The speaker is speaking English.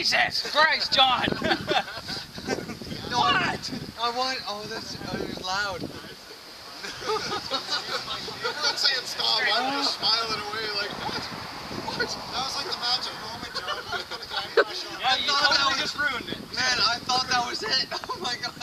Jesus Christ, John! No, what? I want. Oh, that's loud. I'm not saying stop. I'm just smiling away like, what? What? That was like the magic moment, John. Yeah, you totally just ruined it. Man, I thought that was it. Oh my God.